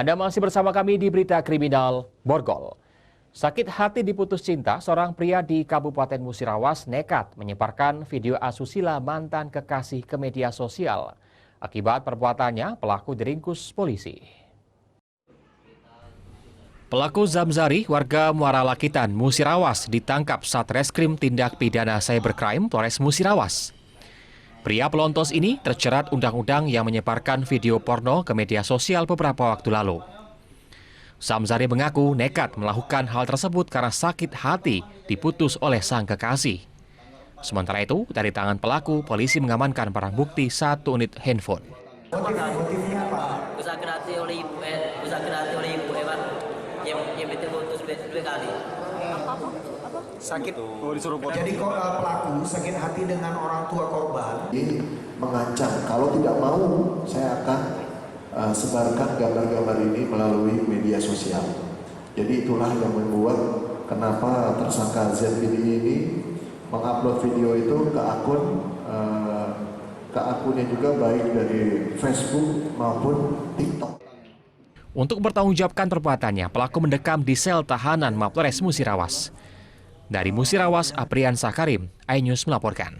Anda masih bersama kami di Berita Kriminal Borgol. Sakit hati diputus cinta, seorang pria di Kabupaten Musirawas nekat menyebarkan video asusila mantan kekasih ke media sosial. Akibat perbuatannya, pelaku diringkus polisi. Pelaku Zamzari, warga Muara Lakitan, Musirawas, ditangkap Satreskrim Tindak Pidana Cybercrime Polres Musirawas. Pria pelontos ini terjerat undang-undang yang menyebarkan video porno ke media sosial beberapa waktu lalu. Zamzari mengaku nekat melakukan hal tersebut karena sakit hati diputus oleh sang kekasih. Sementara itu, dari tangan pelaku, polisi mengamankan barang bukti 1 unit handphone. Motifnya apa? Sakit hati oleh ibu, Pak. Yang putus dua kali. Sakit. Jadi pelaku sakit hati dengan orang tua korban. Ini mengancam kalau tidak mau saya akan sebarkan gambar-gambar ini melalui media sosial. Jadi itulah yang membuat kenapa tersangka ZBD ini mengupload video itu ke akunnya juga baik dari Facebook maupun TikTok. Untuk bertanggungjawabkan perbuatannya, pelaku mendekam di sel tahanan Mapolres Musirawas. Dari Musirawas, Aprian Sakarim, iNews melaporkan.